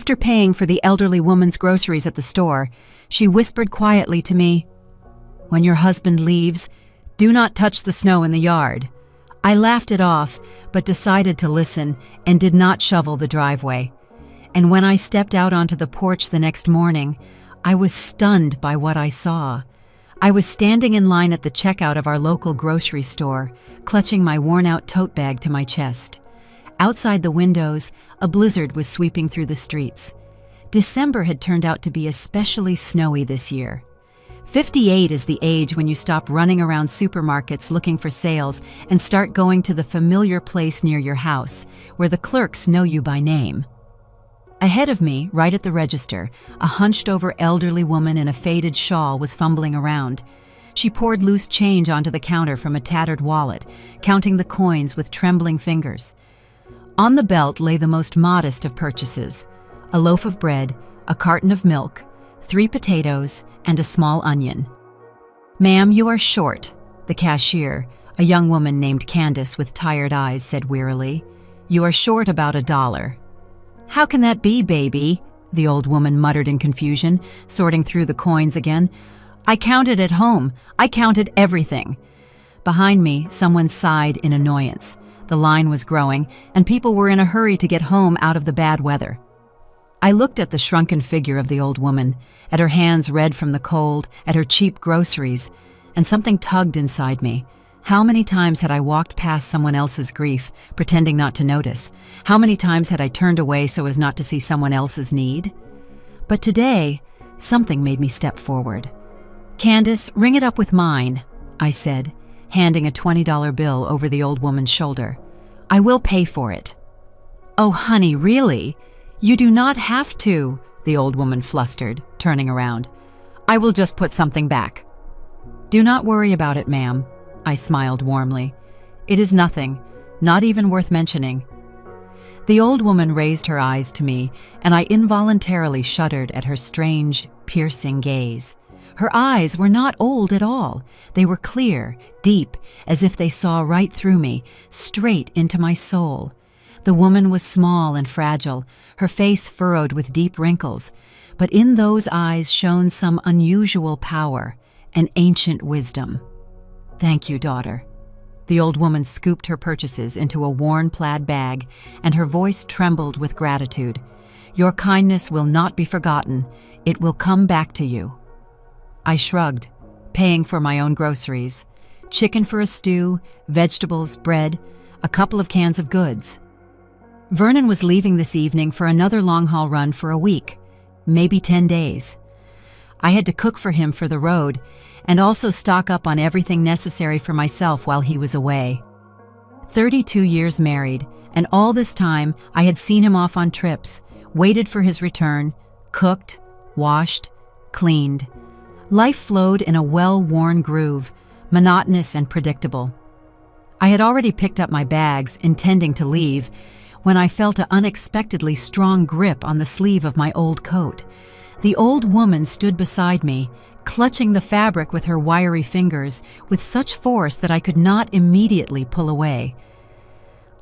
After paying for the elderly woman's groceries at the store, she whispered quietly to me, "When your husband leaves, do not touch the snow in the yard." I laughed it off, but decided to listen and did not shovel the driveway. And when I stepped out onto the porch the next morning, I was stunned by what I saw. I was standing in line at the checkout of our local grocery store, clutching my worn-out tote bag to my chest. Outside the windows, a blizzard was sweeping through the streets. December had turned out to be especially snowy this year. 58 is the age when you stop running around supermarkets looking for sales and start going to the familiar place near your house, where the clerks know you by name. Ahead of me, right at the register, a hunched-over elderly woman in a faded shawl was fumbling around. She poured loose change onto the counter from a tattered wallet, counting the coins with trembling fingers. On the belt lay the most modest of purchases: a loaf of bread, a carton of milk, 3 potatoes, and a small onion. "Ma'am, you are short," the cashier, a young woman named Candace with tired eyes, said wearily. "You are short about $1. "How can that be, baby?" the old woman muttered in confusion, sorting through the coins again. "I counted at home. I counted everything." Behind me, someone sighed in annoyance. The line was growing, and people were in a hurry to get home out of the bad weather. I looked at the shrunken figure of the old woman, at her hands red from the cold, at her cheap groceries, and something tugged inside me. How many times had I walked past someone else's grief, pretending not to notice? How many times had I turned away so as not to see someone else's need? But today, something made me step forward. "Candace, ring it up with mine," I said, handing a $20 bill over the old woman's shoulder. "I will pay for it." "Oh, honey, really? You do not have to," the old woman flustered, turning around. "I will just put something back." "Do not worry about it, ma'am," I smiled warmly. "It is nothing, not even worth mentioning." The old woman raised her eyes to me, and I involuntarily shuddered at her strange, piercing gaze. Her eyes were not old at all. They were clear, deep, as if they saw right through me, straight into my soul. The woman was small and fragile, her face furrowed with deep wrinkles, but in those eyes shone some unusual power, an ancient wisdom. "Thank you, daughter." The old woman scooped her purchases into a worn plaid bag, and her voice trembled with gratitude. "Your kindness will not be forgotten. It will come back to you." I shrugged, paying for my own groceries: chicken for a stew, vegetables, bread, a couple of cans of goods. Vernon was leaving this evening for another long-haul run for a week, maybe 10 days. I had to cook for him for the road and also stock up on everything necessary for myself while he was away. 32 years married, and all this time I had seen him off on trips, waited for his return, cooked, washed, cleaned. Life flowed in a well-worn groove, monotonous and predictable. I had already picked up my bags, intending to leave, when I felt an unexpectedly strong grip on the sleeve of my old coat. The old woman stood beside me, clutching the fabric with her wiry fingers with such force that I could not immediately pull away.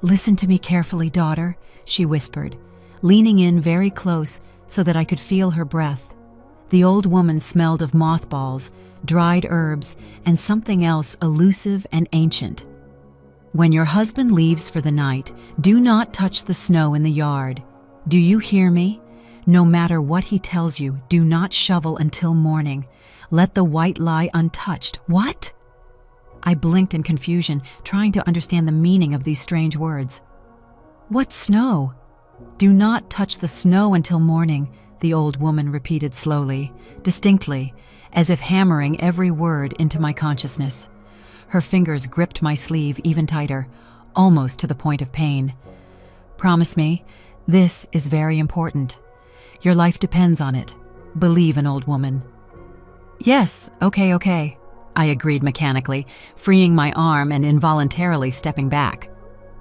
"Listen to me carefully, daughter," she whispered, leaning in very close so that I could feel her breath. The old woman smelled of mothballs, dried herbs, and something else elusive and ancient. "When your husband leaves for the night, do not touch the snow in the yard. Do you hear me? No matter what he tells you, do not shovel until morning. Let the white lie untouched." "What?" I blinked in confusion, trying to understand the meaning of these strange words. "What snow?" "Do not touch the snow until morning," the old woman repeated slowly, distinctly, as if hammering every word into my consciousness. Her fingers gripped my sleeve even tighter, almost to the point of pain. "Promise me, this is very important. Your life depends on it. Believe an old woman." "Yes, okay," I agreed mechanically, freeing my arm and involuntarily stepping back.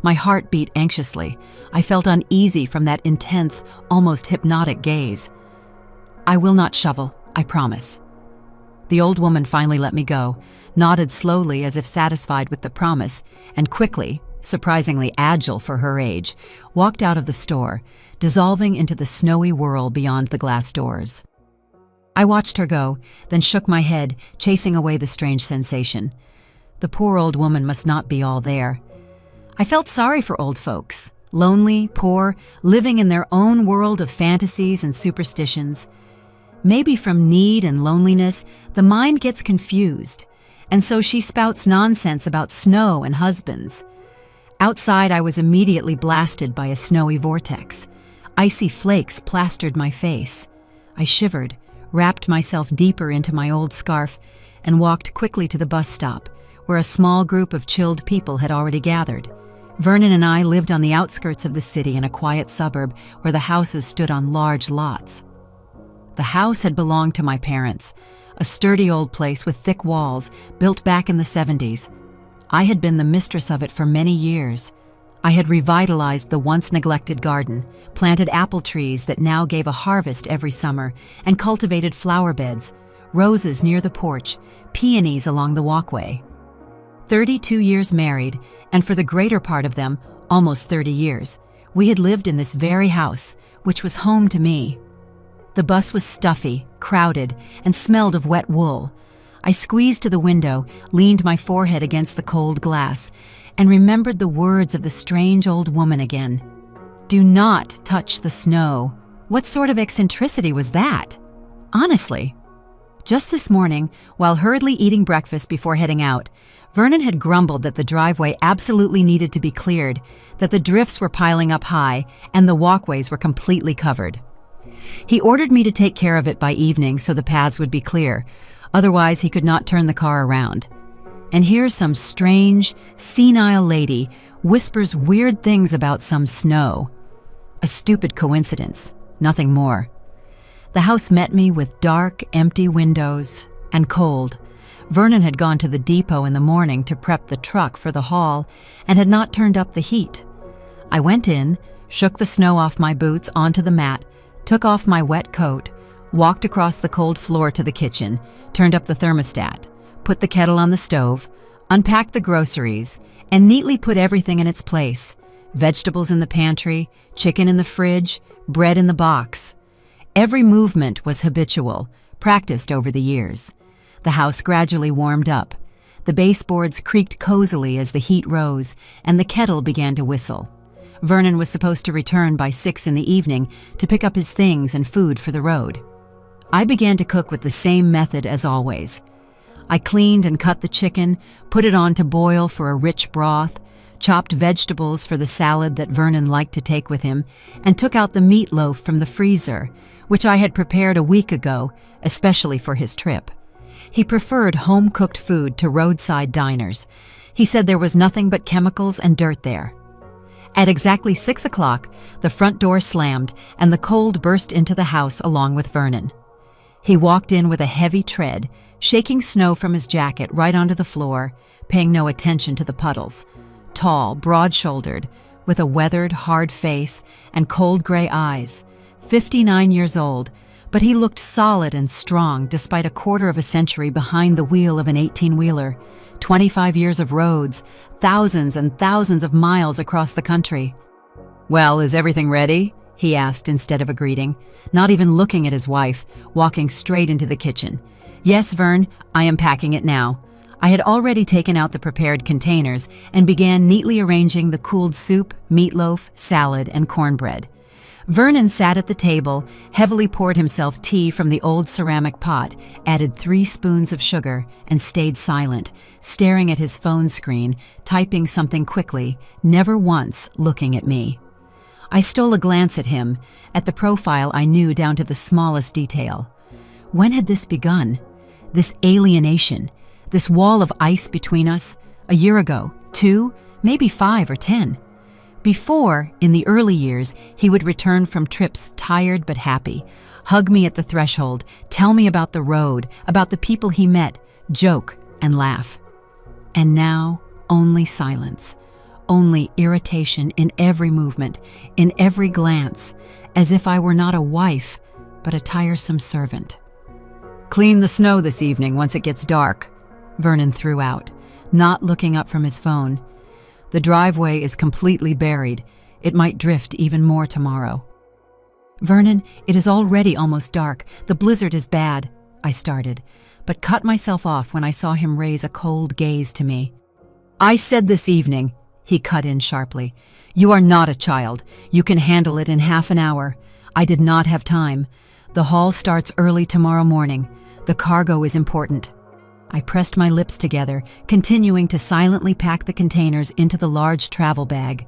My heart beat anxiously. I felt uneasy from that intense, almost hypnotic gaze. "I will not shovel, I promise." The old woman finally let me go, nodded slowly as if satisfied with the promise, and quickly, surprisingly agile for her age, walked out of the store, dissolving into the snowy whirl beyond the glass doors. I watched her go, then shook my head, chasing away the strange sensation. The poor old woman must not be all there. I felt sorry for old folks, lonely, poor, living in their own world of fantasies and superstitions. Maybe from need and loneliness, the mind gets confused, and so she spouts nonsense about snow and husbands. Outside, I was immediately blasted by a snowy vortex. Icy flakes plastered my face. I shivered, wrapped myself deeper into my old scarf, and walked quickly to the bus stop, where a small group of chilled people had already gathered. Vernon and I lived on the outskirts of the city in a quiet suburb where the houses stood on large lots. The house had belonged to my parents, a sturdy old place with thick walls, built back in the 70s. I had been the mistress of it for many years. I had revitalized the once neglected garden, planted apple trees that now gave a harvest every summer, and cultivated flower beds, roses near the porch, peonies along the walkway. 32 years married, and for the greater part of them, almost 30 years, we had lived in this very house, which was home to me. The bus was stuffy, crowded, and smelled of wet wool. I squeezed to the window, leaned my forehead against the cold glass, and remembered the words of the strange old woman again. Do not touch the snow. What sort of eccentricity was that? Honestly. Just this morning, while hurriedly eating breakfast before heading out, Vernon had grumbled that the driveway absolutely needed to be cleared, that the drifts were piling up high, and the walkways were completely covered. He ordered me to take care of it by evening so the paths would be clear, otherwise he could not turn the car around. And here some strange, senile lady whispers weird things about some snow. A stupid coincidence, nothing more. The house met me with dark, empty windows and cold. Vernon had gone to the depot in the morning to prep the truck for the haul and had not turned up the heat. I went in, shook the snow off my boots onto the mat, took off my wet coat, walked across the cold floor to the kitchen, turned up the thermostat, put the kettle on the stove, unpacked the groceries, and neatly put everything in its place. Vegetables in the pantry, chicken in the fridge, bread in the box. Every movement was habitual, practiced over the years. The house gradually warmed up. The baseboards creaked cozily as the heat rose, and the kettle began to whistle. Vernon was supposed to return by 6 in the evening to pick up his things and food for the road. I began to cook with the same method as always. I cleaned and cut the chicken, put it on to boil for a rich broth, chopped vegetables for the salad that Vernon liked to take with him, and took out the meatloaf from the freezer, which I had prepared a week ago, especially for his trip. He preferred home-cooked food to roadside diners. He said there was nothing but chemicals and dirt there. At exactly 6 o'clock, the front door slammed, and the cold burst into the house along with Vernon. He walked in with a heavy tread, shaking snow from his jacket right onto the floor, paying no attention to the puddles. Tall, broad-shouldered, with a weathered, hard face and cold gray eyes. 59 years old, but he looked solid and strong despite a quarter of a century behind the wheel of an 18-wheeler, 25 years of roads, thousands and thousands of miles across the country. "Well, is everything ready?" he asked instead of a greeting, not even looking at his wife, walking straight into the kitchen. "Yes, Vern, I am packing it now." I had already taken out the prepared containers and began neatly arranging the cooled soup, meatloaf, salad, and cornbread. Vernon sat at the table, heavily poured himself tea from the old ceramic pot, added 3 spoons of sugar, and stayed silent, staring at his phone screen, typing something quickly, never once looking at me. I stole a glance at him, at the profile I knew down to the smallest detail. When had this begun? This alienation, this wall of ice between us, a year ago, 2, maybe 5 or 10. Before, in the early years, he would return from trips tired but happy, hug me at the threshold, tell me about the road, about the people he met, joke and laugh. And now, only silence, only irritation in every movement, in every glance, as if I were not a wife, but a tiresome servant. "Clean the snow this evening once it gets dark," Vernon threw out, not looking up from his phone. The driveway is completely buried. It might drift even more tomorrow." "Vernon, it is already almost dark. The blizzard is bad," I started, but cut myself off when I saw him raise a cold gaze to me. "I said this evening," he cut in sharply. "You are not a child. You can handle it in half an hour. I did not have time. The haul starts early tomorrow morning. The cargo is important." I pressed my lips together, continuing to silently pack the containers into the large travel bag.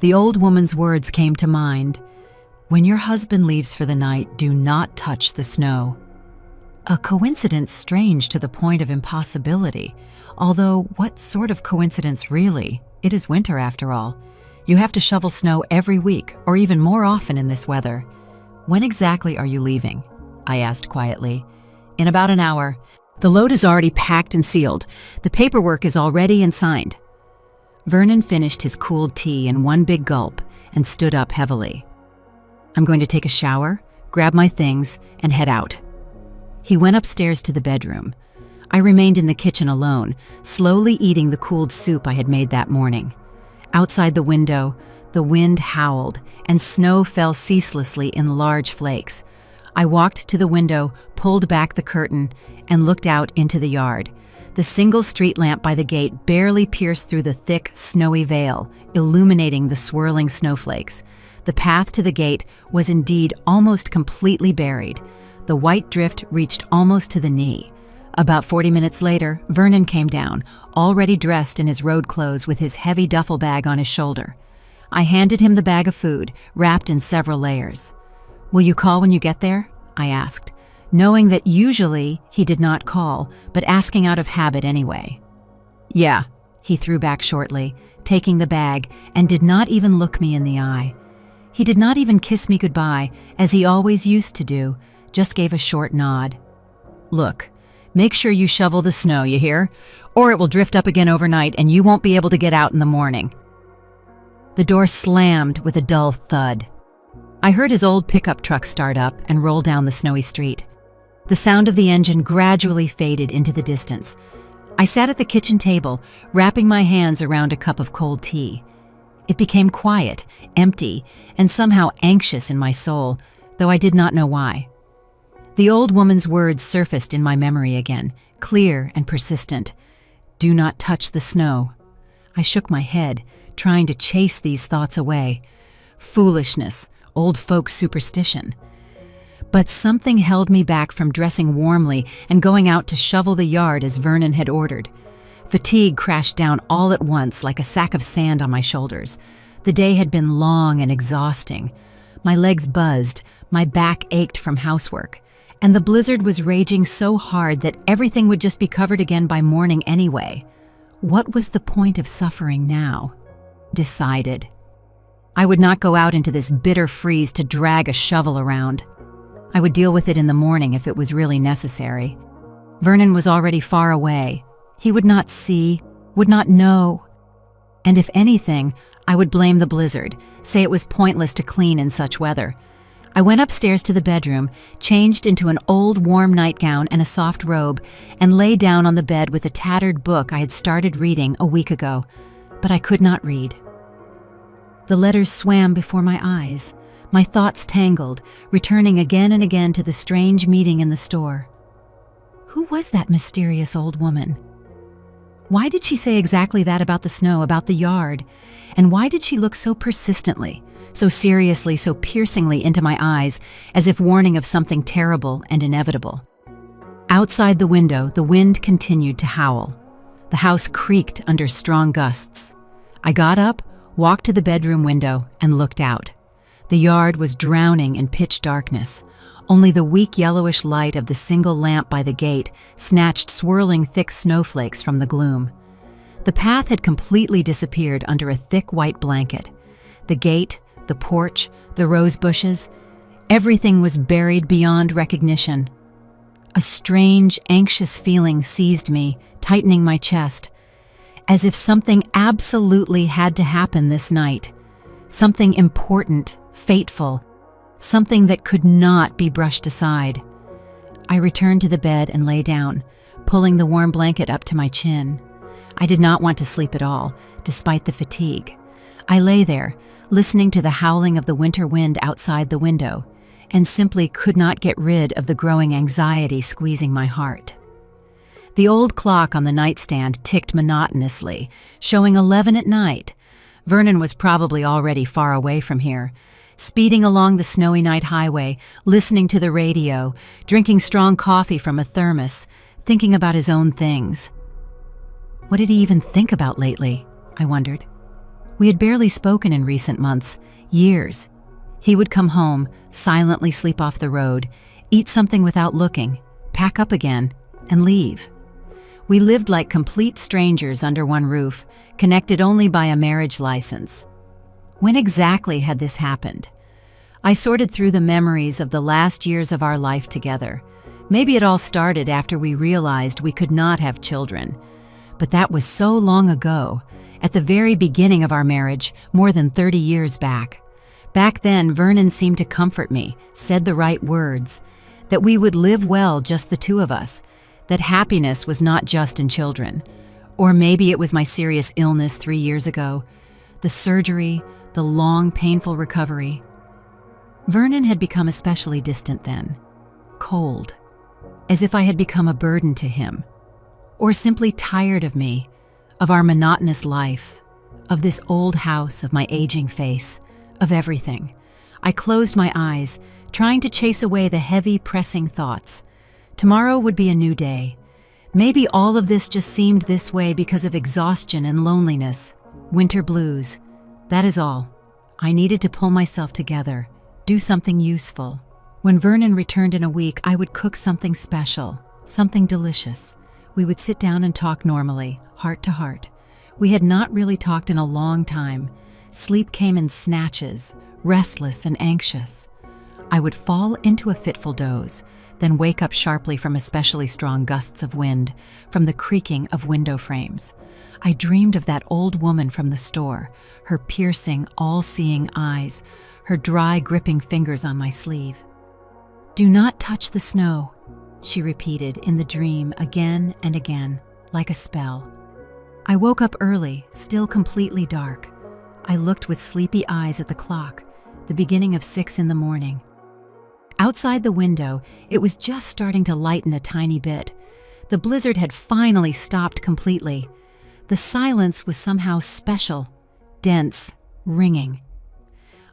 The old woman's words came to mind. "When your husband leaves for the night, do not touch the snow." A coincidence strange to the point of impossibility. Although, what sort of coincidence really? It is winter after all. You have to shovel snow every week, or even more often in this weather. "When exactly are you leaving?" I asked quietly. "In about an hour. The load is already packed and sealed. The paperwork is all ready and signed." Vernon finished his cooled tea in one big gulp and stood up heavily. "I'm going to take a shower, grab my things, and head out." He went upstairs to the bedroom. I remained in the kitchen alone, slowly eating the cooled soup I had made that morning. Outside the window, the wind howled, and snow fell ceaselessly in large flakes. I walked to the window, pulled back the curtain, and looked out into the yard. The single street lamp by the gate barely pierced through the thick, snowy veil, illuminating the swirling snowflakes. The path to the gate was indeed almost completely buried. The white drift reached almost to the knee. About 40 minutes later, Vernon came down, already dressed in his road clothes with his heavy duffel bag on his shoulder. I handed him the bag of food, wrapped in several layers. "Will you call when you get there?" I asked, knowing that usually he did not call, but asking out of habit anyway. "Yeah," he threw back shortly, taking the bag, and did not even look me in the eye. He did not even kiss me goodbye, as he always used to do, just gave a short nod. "Look, make sure you shovel the snow, you hear? Or it will drift up again overnight and you won't be able to get out in the morning." The door slammed with a dull thud. I heard his old pickup truck start up and roll down the snowy street. The sound of the engine gradually faded into the distance. I sat at the kitchen table, wrapping my hands around a cup of cold tea. It became quiet, empty, and somehow anxious in my soul, though I did not know why. The old woman's words surfaced in my memory again, clear and persistent. "Do not touch the snow." I shook my head, trying to chase these thoughts away. Foolishness, old folks' superstition. But something held me back from dressing warmly and going out to shovel the yard as Vernon had ordered. Fatigue crashed down all at once like a sack of sand on my shoulders. The day had been long and exhausting. My legs buzzed, my back ached from housework, and the blizzard was raging so hard that everything would just be covered again by morning anyway. What was the point of suffering now? Decided. I would not go out into this bitter freeze to drag a shovel around. I would deal with it in the morning if it was really necessary. Vernon was already far away. He would not see, would not know. And if anything, I would blame the blizzard, say it was pointless to clean in such weather. I went upstairs to the bedroom, changed into an old warm nightgown and a soft robe, and lay down on the bed with a tattered book I had started reading a week ago, but I could not read. The letters swam before my eyes, my thoughts tangled, returning again and again to the strange meeting in the store. Who was that mysterious old woman? Why did she say exactly that about the snow, about the yard? And why did she look so persistently, so seriously, so piercingly into my eyes, as if warning of something terrible and inevitable? Outside the window, the wind continued to howl. The house creaked under strong gusts. I got up, walked to the bedroom window, and looked out. The yard was drowning in pitch darkness. Only the weak yellowish light of the single lamp by the gate snatched swirling thick snowflakes from the gloom. The path had completely disappeared under a thick white blanket. The gate, the porch, the rose bushes, everything was buried beyond recognition. A strange, anxious feeling seized me, tightening my chest, as if something absolutely had to happen this night. Something important, fateful, something that could not be brushed aside. I returned to the bed and lay down, pulling the warm blanket up to my chin. I did not want to sleep at all, despite the fatigue. I lay there, listening to the howling of the winter wind outside the window, and simply could not get rid of the growing anxiety squeezing my heart. The old clock on the nightstand ticked monotonously, showing 11 at night. Vernon was probably already far away from here, speeding along the snowy night highway, listening to the radio, drinking strong coffee from a thermos, thinking about his own things. What did he even think about lately? I wondered. We had barely spoken in recent months, years. He would come home, silently sleep off the road, eat something without looking, pack up again, and leave. We lived like complete strangers under one roof, connected only by a marriage license. When exactly had this happened? I sorted through the memories of the last years of our life together. Maybe it all started after we realized we could not have children. But that was so long ago, at the very beginning of our marriage, more than 30 years back. Back then, Vernon seemed to comfort me, said the right words, that we would live well just the two of us, that happiness was not just in children. Or maybe it was my serious illness 3 years ago, the surgery, the long, painful recovery. Vernon had become especially distant then, cold, as if I had become a burden to him, or simply tired of me, of our monotonous life, of this old house, of my aging face, of everything. I closed my eyes, trying to chase away the heavy, pressing thoughts. Tomorrow would be a new day. Maybe all of this just seemed this way because of exhaustion and loneliness, winter blues. That is all. I needed to pull myself together, do something useful. When Vernon returned in a week, I would cook something special, something delicious. We would sit down and talk normally, heart to heart. We had not really talked in a long time. Sleep came in snatches, restless and anxious. I would fall into a fitful doze, then wake up sharply from especially strong gusts of wind, from the creaking of window frames. I dreamed of that old woman from the store, her piercing, all-seeing eyes, her dry, gripping fingers on my sleeve. "Do not touch the snow," she repeated in the dream again and again, like a spell. I woke up early, still completely dark. I looked with sleepy eyes at the clock, the beginning of 6 in the morning. Outside the window, it was just starting to lighten a tiny bit. The blizzard had finally stopped completely. The silence was somehow special, dense, ringing.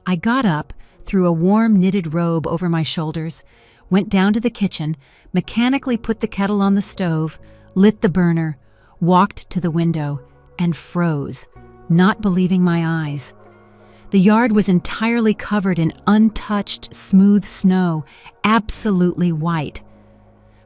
I got up, threw a warm knitted robe over my shoulders, went down to the kitchen, mechanically put the kettle on the stove, lit the burner, walked to the window, and froze, not believing my eyes. The yard was entirely covered in untouched, smooth snow, absolutely white.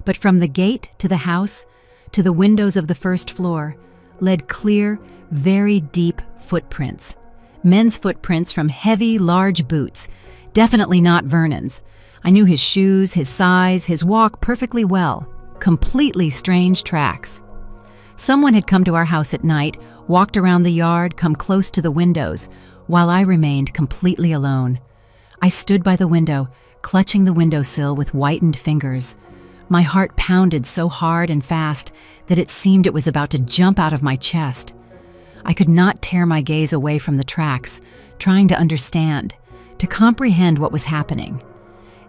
But from the gate to the house, to the windows of the first floor, led clear, very deep footprints. Men's footprints from heavy, large boots, definitely not Vernon's. I knew his shoes, his size, his walk perfectly well. Completely strange tracks. Someone had come to our house at night, walked around the yard, come close to the windows, while I remained completely alone. I stood by the window, clutching the windowsill with whitened fingers. My heart pounded so hard and fast that it seemed it was about to jump out of my chest. I could not tear my gaze away from the tracks, trying to understand, to comprehend what was happening.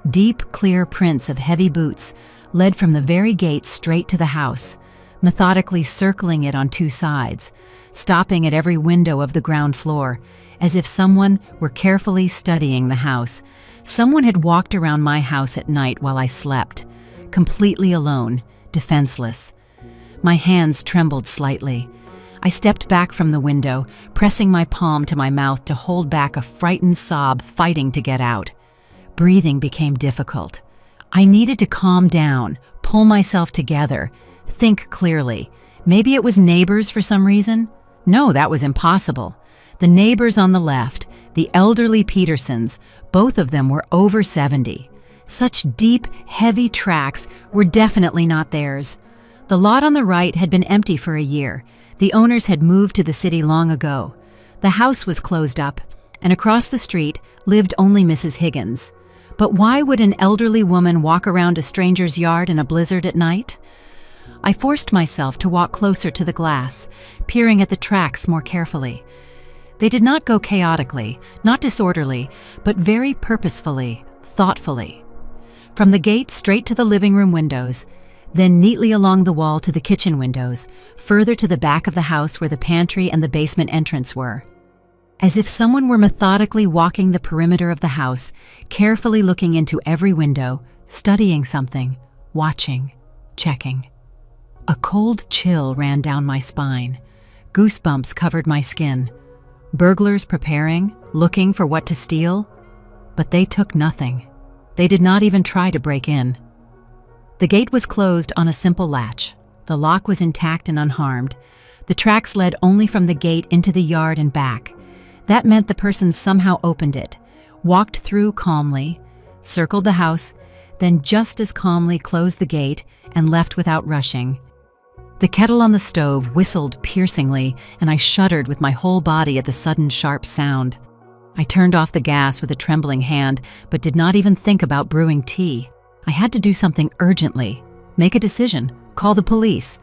Deep, clear prints of heavy boots led from the very gate straight to the house, methodically circling it on 2 sides, stopping at every window of the ground floor, as if someone were carefully studying the house. Someone had walked around my house at night while I slept, completely alone, defenseless. My hands trembled slightly. I stepped back from the window, pressing my palm to my mouth to hold back a frightened sob, fighting to get out. Breathing became difficult. I needed to calm down, pull myself together, think clearly. Maybe it was neighbors for some reason? No, that was impossible. The neighbors on the left, the elderly Petersons, both of them were over 70. Such deep, heavy tracks were definitely not theirs. The lot on the right had been empty for a year. The owners had moved to the city long ago. The house was closed up, and across the street lived only Mrs. Higgins. But why would an elderly woman walk around a stranger's yard in a blizzard at night? I forced myself to walk closer to the glass, peering at the tracks more carefully. They did not go chaotically, not disorderly, but very purposefully, thoughtfully. From the gate straight to the living room windows, then neatly along the wall to the kitchen windows, further to the back of the house where the pantry and the basement entrance were. As if someone were methodically walking the perimeter of the house, carefully looking into every window, studying something, watching, checking. A cold chill ran down my spine. Goosebumps covered my skin. Burglars preparing, looking for what to steal? But they took nothing. They did not even try to break in. The gate was closed on a simple latch. The lock was intact and unharmed. The tracks led only from the gate into the yard and back. That meant the person somehow opened it, walked through calmly, circled the house, then just as calmly closed the gate and left without rushing. The kettle on the stove whistled piercingly, and I shuddered with my whole body at the sudden sharp sound. I turned off the gas with a trembling hand, but did not even think about brewing tea. I had to do something urgently, make a decision, call the police.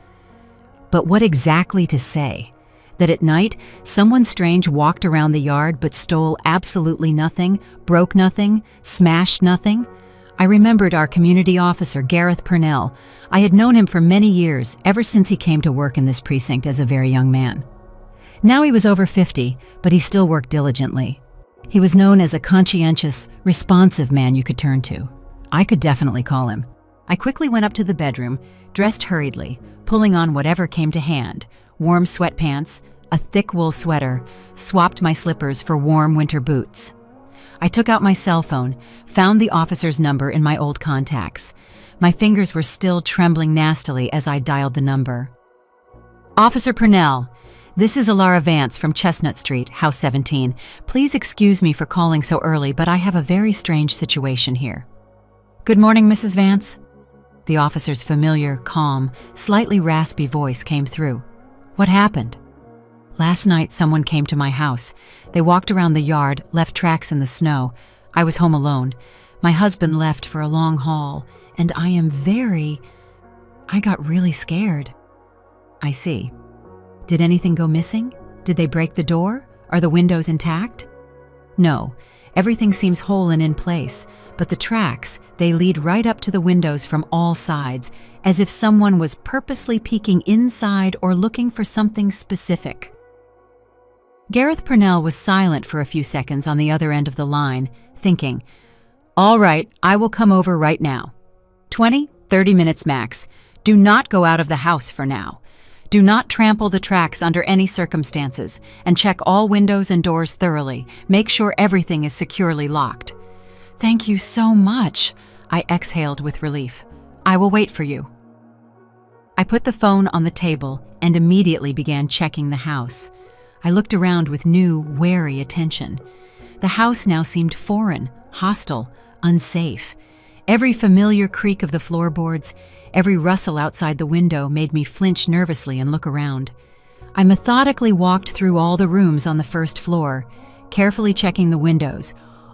But what exactly to say? That at night, someone strange walked around the yard but stole absolutely nothing, broke nothing, smashed nothing? I remembered our community officer, Gareth Purnell. I had known him for many years, ever since he came to work in this precinct as a very young man. Now he was over 50, but he still worked diligently. He was known as a conscientious, responsive man you could turn to. I could definitely call him. I quickly went up to the bedroom, dressed hurriedly, pulling on whatever came to hand, warm sweatpants, a thick wool sweater, swapped my slippers for warm winter boots. I took out my cell phone, found the officer's number in my old contacts. My fingers were still trembling nastily as I dialed the number. Officer Purnell, this is Alara Vance from Chestnut Street, House 17. Please excuse me for calling so early, but I have a very strange situation here. Good morning, Mrs. Vance. The officer's familiar, calm, slightly raspy voice came through. What happened? Last night, someone came to my house. They walked around the yard, left tracks in the snow. I was home alone. My husband left for a long haul, and I got really scared. I see. Did anything go missing? Did they break the door? Are the windows intact? No, everything seems whole and in place, but the tracks, they lead right up to the windows from all sides, as if someone was purposely peeking inside or looking for something specific. Gareth Purnell was silent for a few seconds on the other end of the line, thinking, All right, I will come over right now. 20, 30 minutes max. Do not go out of the house for now. Do not trample the tracks under any circumstances, and check all windows and doors thoroughly. Make sure everything is securely locked. Thank you so much, I exhaled with relief. I will wait for you. I put the phone on the table and immediately began checking the house. I looked around with new, wary attention. The house now seemed foreign, hostile, unsafe. Every familiar creak of the floorboards, every rustle outside the window made me flinch nervously and look around. I methodically walked through all the rooms on the first floor, carefully checking the windows.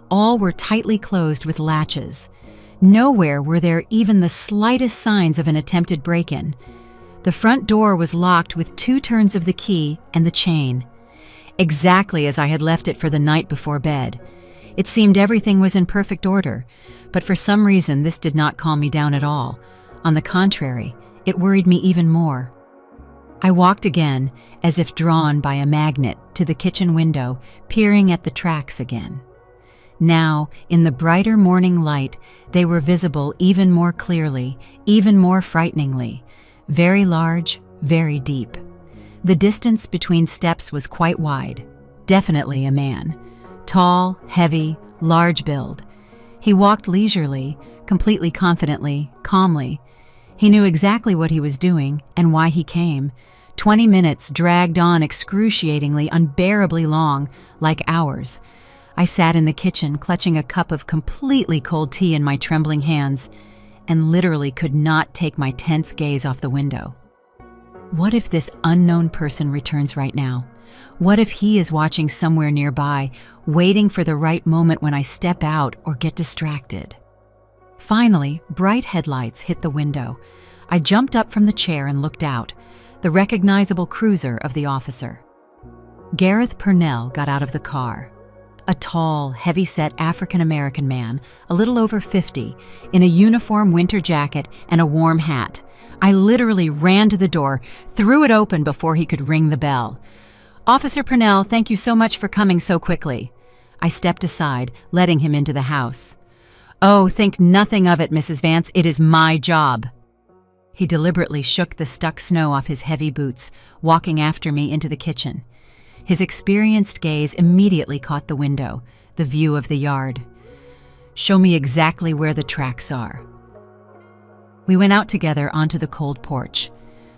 All were tightly closed with latches. Nowhere were there even the slightest signs of an attempted break-in. The front door was locked with 2 turns of the key and the chain. Exactly as I had left it for the night before bed. It seemed everything was in perfect order, but for some reason this did not calm me down at all. On the contrary, it worried me even more. I walked again, as if drawn by a magnet, to the kitchen window, peering at the tracks again. Now, in the brighter morning light, they were visible even more clearly, even more frighteningly. Very large, very deep. The distance between steps was quite wide. Definitely a man. Tall, heavy, large build. He walked leisurely, completely confidently, calmly. He knew exactly what he was doing and why he came. 20 minutes dragged on excruciatingly, unbearably long, like hours. I sat in the kitchen, clutching a cup of completely cold tea in my trembling hands, and literally could not take my tense gaze off the window. What if this unknown person returns right now? What if he is watching somewhere nearby, waiting for the right moment when I step out or get distracted? Finally, bright headlights hit the window. I jumped up from the chair and looked out, the recognizable cruiser of the officer. Gareth Purnell got out of the car. A tall, heavy-set African-American man, a little over 50, in a uniform winter jacket and a warm hat. I literally ran to the door, threw it open before he could ring the bell. "Officer Purnell, thank you so much for coming so quickly." I stepped aside, letting him into the house. "Oh, think nothing of it, Mrs. Vance. It is my job." He deliberately shook the stuck snow off his heavy boots, walking after me into the kitchen. His experienced gaze immediately caught the window, the view of the yard. "Show me exactly where the tracks are." We went out together onto the cold porch.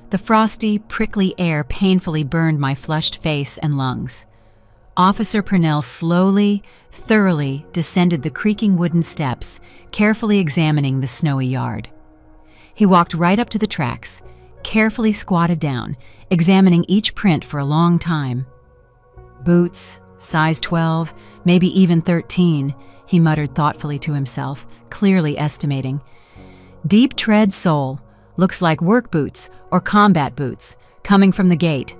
The frosty, prickly air painfully burned my flushed face and lungs. Officer Purnell slowly, thoroughly descended the creaking wooden steps, carefully examining the snowy yard. He walked right up to the tracks, carefully squatted down, examining each print for a long time. "Boots, size 12, maybe even 13, he muttered thoughtfully to himself, clearly estimating. "Deep tread sole, looks like work boots or combat boots, coming from the gate."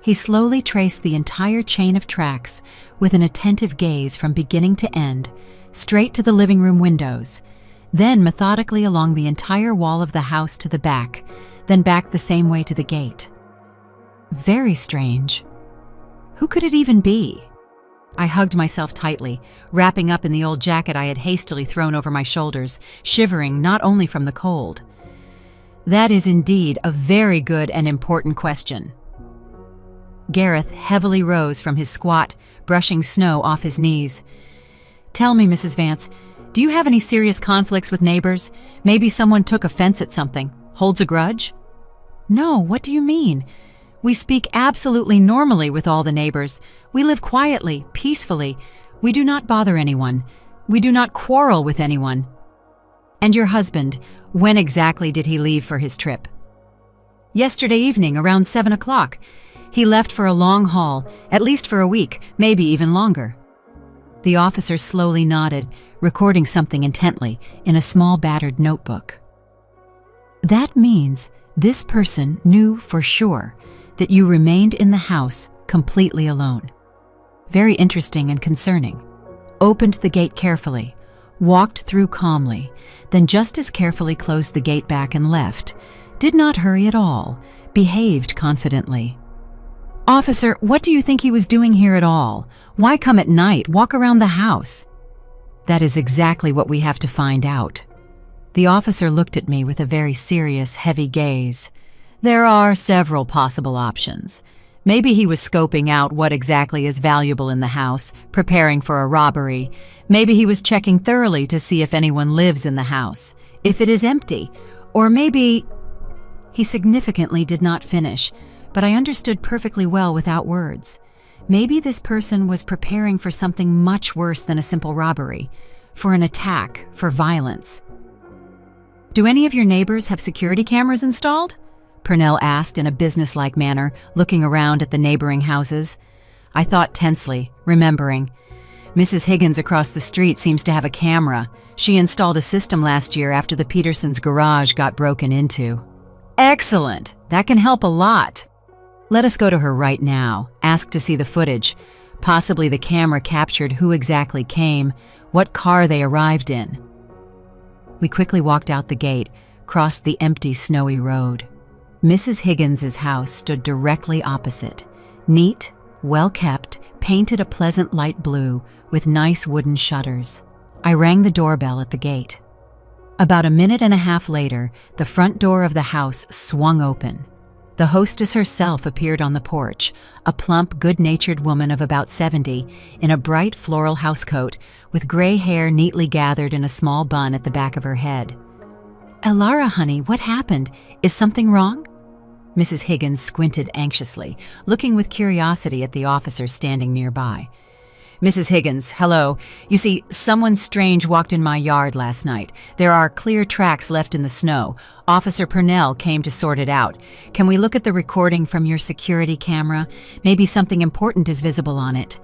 He slowly traced the entire chain of tracks with an attentive gaze from beginning to end, straight to the living room windows, then methodically along the entire wall of the house to the back, then back the same way to the gate. Very strange. Who could it even be? I hugged myself tightly, wrapping up in the old jacket I had hastily thrown over my shoulders, shivering not only from the cold. "That is indeed a very good and important question." Gareth heavily rose from his squat, brushing snow off his knees. "Tell me, Mrs. Vance, do you have any serious conflicts with neighbors? Maybe someone took offense at something, holds a grudge?" "No, what do you mean? We speak absolutely normally with all the neighbors. We live quietly, peacefully. We do not bother anyone. We do not quarrel with anyone." "And your husband, when exactly did he leave for his trip?" "Yesterday evening, around 7 o'clock. He left for a long haul, at least for a week, maybe even longer." The officer slowly nodded, recording something intently in a small battered notebook. "That means this person knew for sure that you remained in the house completely alone. Very interesting and concerning. Opened the gate carefully, walked through calmly, then just as carefully closed the gate back and left. Did not hurry at all, behaved confidently." "Officer, what do you think he was doing here at all? Why come at night, walk around the house?" "That is exactly what we have to find out." The officer looked at me with a very serious, heavy gaze. "There are several possible options. Maybe he was scoping out what exactly is valuable in the house, preparing for a robbery. Maybe he was checking thoroughly to see if anyone lives in the house, if it is empty. Or maybe—" He significantly did not finish, but I understood perfectly well without words. Maybe this person was preparing for something much worse than a simple robbery, for an attack, for violence. "Do any of your neighbors have security cameras installed?" Purnell asked in a businesslike manner, looking around at the neighboring houses. I thought tensely, remembering. Mrs. Higgins across the street seems to have a camera. She installed a system last year after the Petersons' garage got broken into. "Excellent! That can help a lot." "Let us go to her right now, ask to see the footage. Possibly the camera captured who exactly came, what car they arrived in." We quickly walked out the gate, crossed the empty, snowy road. Mrs. Higgins's house stood directly opposite. Neat, well-kept, painted a pleasant light blue with nice wooden shutters. I rang the doorbell at the gate. About a minute and a half later, the front door of the house swung open. The hostess herself appeared on the porch, a plump, good-natured woman of about 70, in a bright floral housecoat, with gray hair neatly gathered in a small bun at the back of her head. "Elara, honey, what happened? Is something wrong?" Mrs. Higgins squinted anxiously, looking with curiosity at the officer standing nearby. "Mrs. Higgins, hello. You see, someone strange walked in my yard last night. There are clear tracks left in the snow. Officer Purnell came to sort it out. Can we look at the recording from your security camera? Maybe something important is visible on it."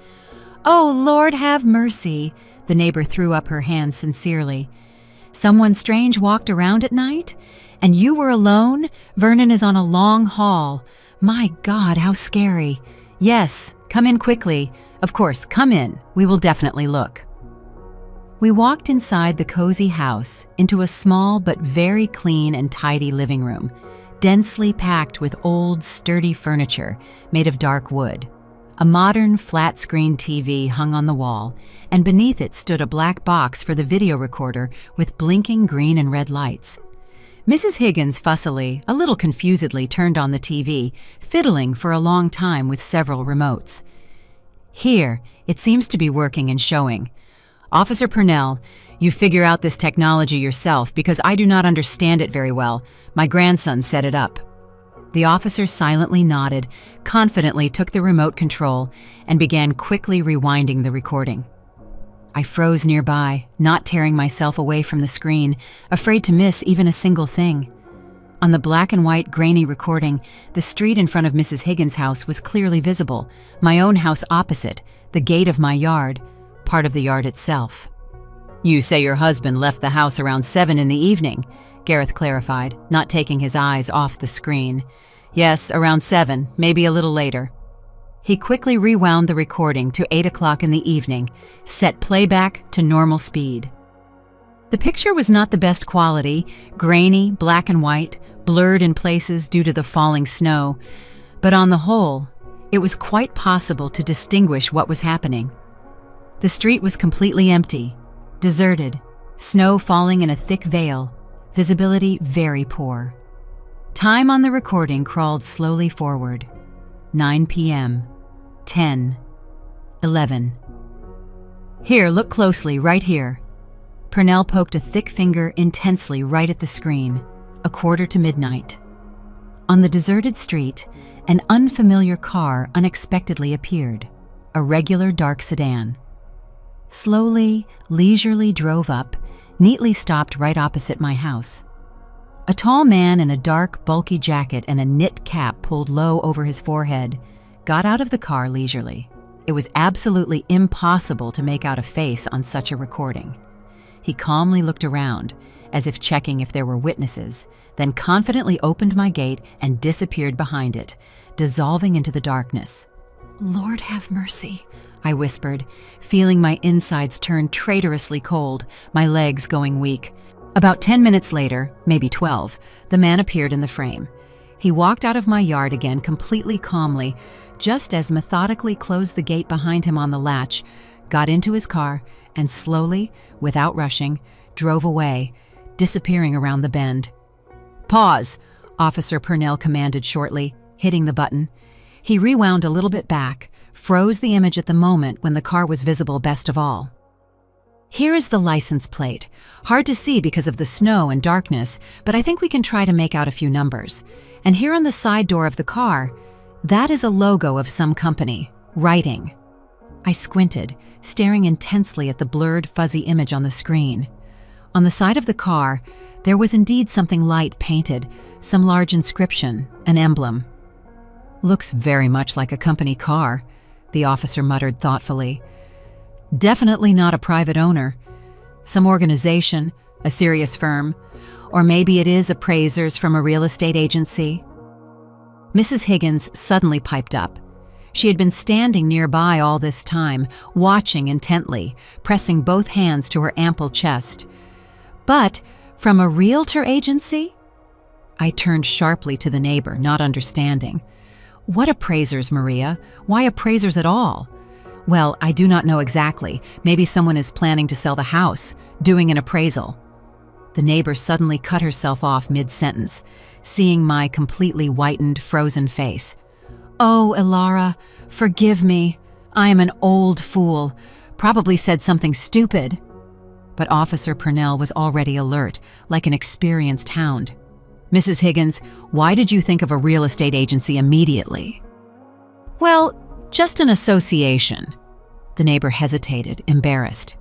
"Oh, Lord have mercy." The neighbor threw up her hands sincerely. Someone strange walked around at night? And you were alone? Vernon is on a long haul. My God, how scary. Yes, come in quickly. Of course, come in. We will definitely look. We walked inside the cozy house into a small but very clean and tidy living room, densely packed with old, sturdy furniture made of dark wood. A modern flat-screen TV hung on the wall, and beneath it stood a black box for the video recorder with blinking green and red lights. Mrs. Higgins fussily, a little confusedly, turned on the TV, fiddling for a long time with several remotes. Here, it seems to be working and showing. Officer Purnell, you figure out this technology yourself because I do not understand it very well. My grandson set it up. The officer silently nodded, confidently took the remote control, and began quickly rewinding the recording. I froze nearby, not tearing myself away from the screen, afraid to miss even a single thing. On the black and white grainy recording, the street in front of Mrs. Higgins' house was clearly visible, my own house opposite, the gate of my yard, part of the yard itself. You say your husband left the house around 7 in the evening, Gareth clarified, not taking his eyes off the screen. Yes, around 7, maybe a little later. He quickly rewound the recording to 8 o'clock in the evening, set playback to normal speed. The picture was not the best quality, grainy, black and white, blurred in places due to the falling snow, but on the whole, it was quite possible to distinguish what was happening. The street was completely empty, deserted, snow falling in a thick veil, visibility very poor. Time on the recording crawled slowly forward. 9 p.m., 10, 11. Here, look closely, right here. Purnell poked a thick finger intensely right at the screen, 1:45 midnight. On the deserted street, an unfamiliar car unexpectedly appeared, a regular dark sedan. Slowly, leisurely drove up, neatly stopped right opposite my house. A tall man in a dark, bulky jacket and a knit cap pulled low over his forehead got out of the car leisurely. It was absolutely impossible to make out a face on such a recording. He calmly looked around, as if checking if there were witnesses, then confidently opened my gate and disappeared behind it, dissolving into the darkness. "Lord have mercy," I whispered, feeling my insides turn traitorously cold, my legs going weak. About 10 minutes later, maybe 12, the man appeared in the frame. He walked out of my yard again completely calmly, just as methodically closed the gate behind him on the latch, got into his car, and slowly, without rushing, drove away, disappearing around the bend. "Pause," Officer Purnell commanded shortly, hitting the button. He rewound a little bit back, froze the image at the moment when the car was visible best of all. Here is the license plate. Hard to see because of the snow and darkness, but I think we can try to make out a few numbers. And here on the side door of the car, that is a logo of some company, writing. I squinted, staring intensely at the blurred, fuzzy image on the screen. On the side of the car, there was indeed something light painted, some large inscription, an emblem. "Looks very much like a company car," the officer muttered thoughtfully. "Definitely not a private owner. Some organization, a serious firm, or maybe it is appraisers from a real estate agency." Mrs. Higgins suddenly piped up. She had been standing nearby all this time, watching intently, pressing both hands to her ample chest. "But from a realtor agency?" I turned sharply to the neighbor, not understanding. "What appraisers, Maria? Why appraisers at all?" "Well, I do not know exactly. Maybe someone is planning to sell the house, doing an appraisal." The neighbor suddenly cut herself off mid-sentence, seeing my completely whitened, frozen face. "Oh, Elara, forgive me. I am an old fool. Probably said something stupid." But Officer Purnell was already alert, like an experienced hound. "Mrs. Higgins, why did you think of a real estate agency immediately?" "Well, just an association." The neighbor hesitated, embarrassed.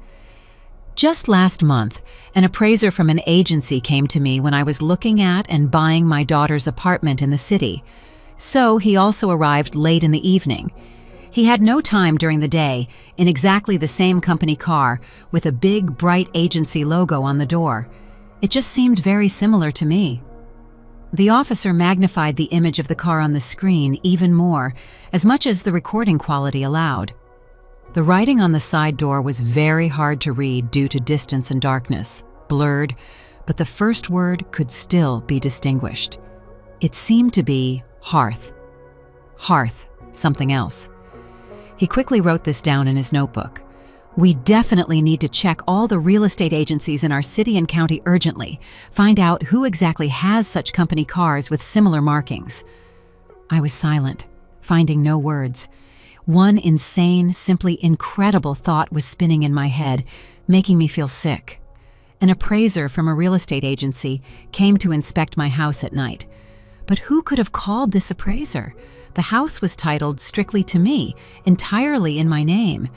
"Just last month, an appraiser from an agency came to me when I was looking at and buying my daughter's apartment in the city. So he also arrived late in the evening. He had no time during the day, in exactly the same company car, with a big, bright agency logo on the door. It just seemed very similar to me. The officer magnified the image of the car on the screen even more, as much as the recording quality allowed. The writing on the side door was very hard to read due to distance and darkness, blurred, but the first word could still be distinguished. It seemed to be hearth. Hearth, something else. He quickly wrote this down in his notebook. We definitely need to check all the real estate agencies in our city and county urgently, find out who exactly has such company cars with similar markings. I was silent, finding no words. One insane, simply incredible thought was spinning in my head, making me feel sick. An appraiser from a real estate agency came to inspect my house at night. But who could have called this appraiser? The house was titled strictly to me, entirely in my name.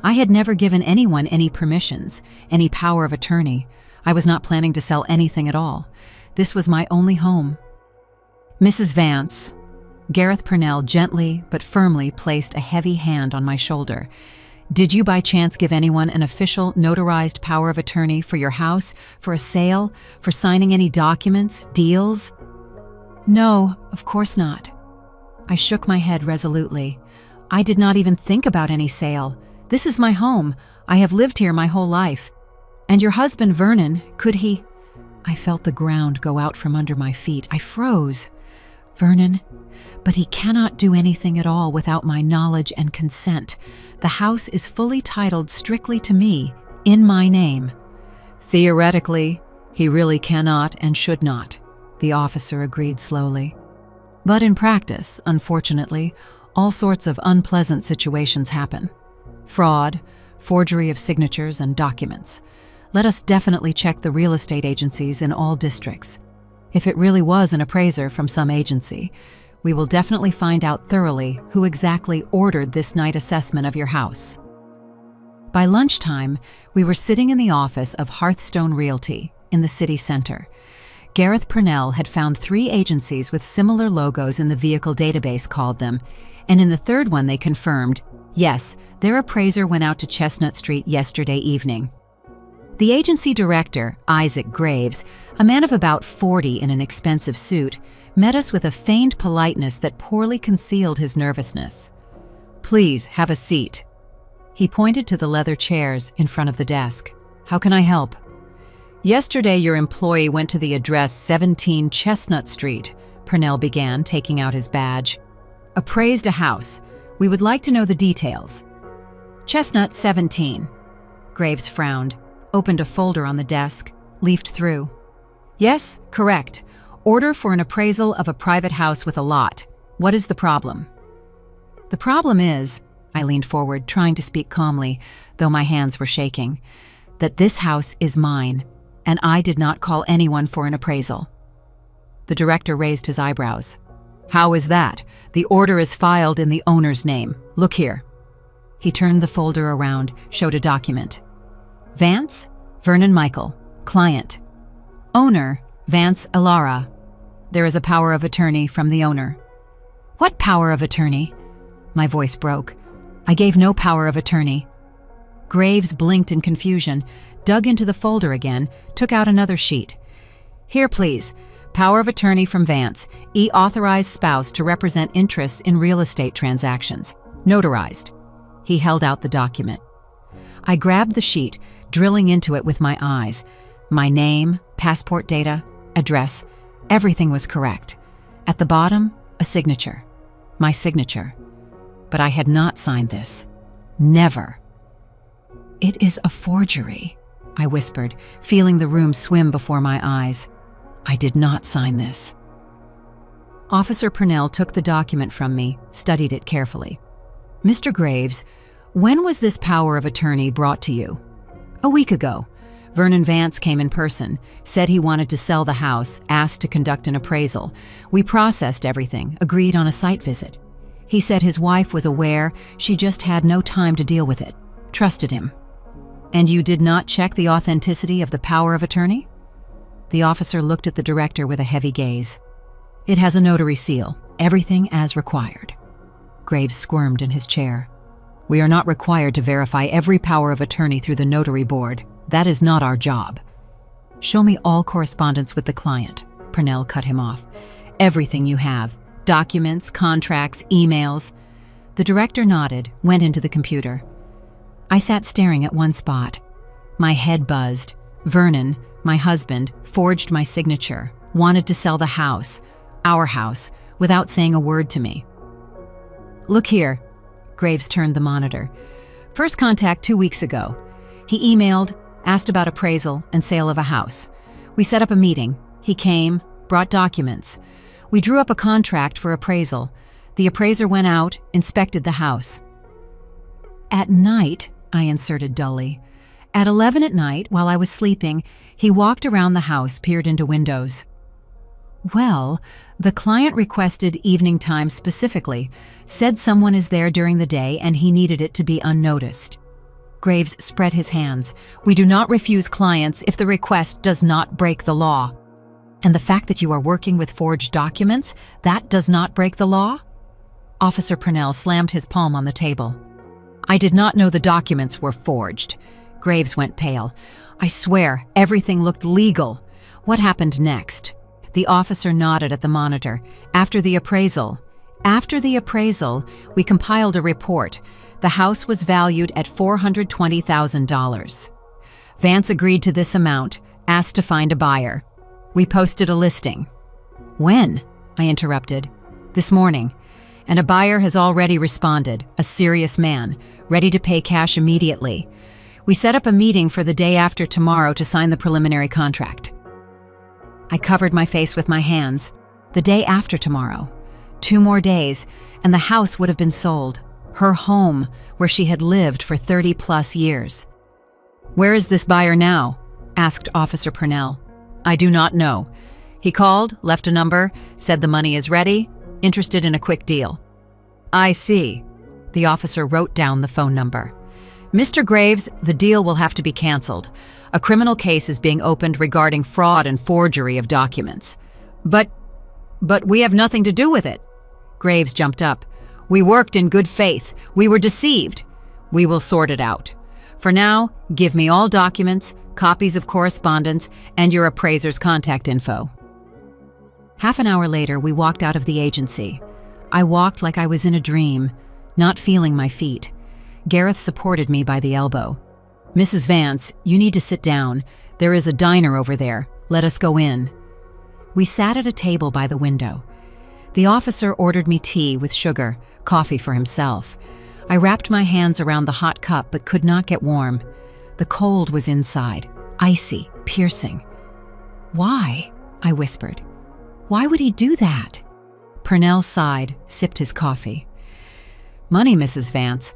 I had never given anyone any permissions, any power of attorney. I was not planning to sell anything at all. This was my only home. Mrs. Vance. Gareth Purnell gently but firmly placed a heavy hand on my shoulder. Did you by chance give anyone an official notarized power of attorney for your house, for a sale, for signing any documents, deals? No, of course not. I shook my head resolutely. I did not even think about any sale. This is my home. I have lived here my whole life. And your husband, Vernon, could he? I felt the ground go out from under my feet. I froze. Vernon, but he cannot do anything at all without my knowledge and consent. The house is fully titled strictly to me, in my name. Theoretically, he really cannot and should not, the officer agreed slowly. But in practice, unfortunately, all sorts of unpleasant situations happen. Fraud, forgery of signatures and documents. Let us definitely check the real estate agencies in all districts. If it really was an appraiser from some agency, we will definitely find out thoroughly who exactly ordered this night assessment of your house. By lunchtime, we were sitting in the office of Hearthstone Realty in the city center. Gareth Purnell had found 3 agencies with similar logos in the vehicle database, called them, and in the third one they confirmed, yes, their appraiser went out to Chestnut Street yesterday evening. The agency director, Isaac Graves, a man of about 40 in an expensive suit, met us with a feigned politeness that poorly concealed his nervousness. Please, have a seat. He pointed to the leather chairs in front of the desk. How can I help? Yesterday, your employee went to the address 17 Chestnut Street, Purnell began, taking out his badge. Appraised a house. We would like to know the details. Chestnut 17. Graves frowned, opened a folder on the desk, leafed through. Yes, correct. Order for an appraisal of a private house with a lot. What is the problem? The problem is, I leaned forward, trying to speak calmly, though my hands were shaking, that this house is mine, and I did not call anyone for an appraisal. The director raised his eyebrows. How is that? The order is filed in the owner's name. Look here. He turned the folder around, showed a document. Vance, Vernon Michael, client. Owner, Vance Ilara. There is a power of attorney from the owner. What power of attorney? My voice broke. I gave no power of attorney. Graves blinked in confusion, dug into the folder again, took out another sheet. Here, please. Power of attorney from Vance, authorized spouse to represent interests in real estate transactions. Notarized. He held out the document. I grabbed the sheet, drilling into it with my eyes. My name, passport data, address, everything was correct. At the bottom, a signature. My signature. But I had not signed this. Never. It is a forgery, I whispered, feeling the room swim before my eyes. I did not sign this. Officer Purnell took the document from me, studied it carefully. Mr. Graves, when was this power of attorney brought to you? A week ago. Vernon Vance came in person, said he wanted to sell the house, asked to conduct an appraisal. We processed everything, agreed on a site visit. He said his wife was aware, she just had no time to deal with it. Trusted him. And you did not check the authenticity of the power of attorney? The officer looked at the director with a heavy gaze. It has a notary seal, everything as required. Graves squirmed in his chair. We are not required to verify every power of attorney through the notary board. That is not our job. Show me all correspondence with the client. Purnell cut him off. Everything you have. Documents, contracts, emails. The director nodded, went into the computer. I sat staring at one spot. My head buzzed. Vernon, my husband, forged my signature, wanted to sell the house, our house, without saying a word to me. Look here. Graves turned the monitor. First contact 2 weeks ago. He emailed, asked about appraisal and sale of a house. We set up a meeting. He came, brought documents. We drew up a contract for appraisal. The appraiser went out, inspected the house. At night, I inserted dully. At 11 at night, while I was sleeping, he walked around the house, peered into windows. Well, the client requested evening time specifically, said someone is there during the day and he needed it to be unnoticed. Graves spread his hands. We do not refuse clients if the request does not break the law. And the fact that you are working with forged documents, that does not break the law? Officer Purnell slammed his palm on the table. I did not know the documents were forged. Graves went pale. I swear, everything looked legal. What happened next? The officer nodded at the monitor. After the appraisal, we compiled a report. The house was valued at $420,000. Vance agreed to this amount, asked to find a buyer. We posted a listing. When? I interrupted. This morning. And a buyer has already responded, a serious man, ready to pay cash immediately. We set up a meeting for the day after tomorrow to sign the preliminary contract. I covered my face with my hands. The day after tomorrow. 2 more days, and the house would have been sold. Her home, where she had lived for 30+ years. Where is this buyer now? Asked Officer Purnell. I do not know. He called, left a number, said the money is ready, interested in a quick deal. I see. The officer wrote down the phone number. Mr. Graves, the deal will have to be canceled. A criminal case is being opened regarding fraud and forgery of documents. But we have nothing to do with it. Graves jumped up. We worked in good faith. We were deceived. We will sort it out. For now, give me all documents, copies of correspondence, and your appraiser's contact info. Half an hour later, we walked out of the agency. I walked like I was in a dream, not feeling my feet. Gareth supported me by the elbow. Mrs. Vance, you need to sit down. There is a diner over there. Let us go in. We sat at a table by the window. The officer ordered me tea with sugar, coffee for himself. I wrapped my hands around the hot cup but could not get warm. The cold was inside, icy, piercing. Why? I whispered. Why would he do that? Purnell sighed, sipped his coffee. Money, Mrs. Vance.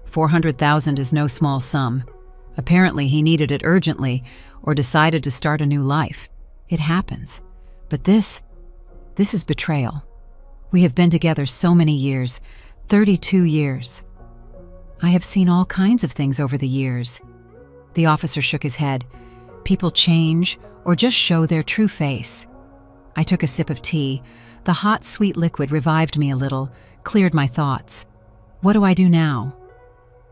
$400,000 is no small sum. Apparently he needed it urgently or decided to start a new life. It happens. But this is betrayal. We have been together so many years, 32 years. I have seen all kinds of things over the years. The officer shook his head. People change or just show their true face. I took a sip of tea. The hot, sweet liquid revived me a little, cleared my thoughts. What do I do now?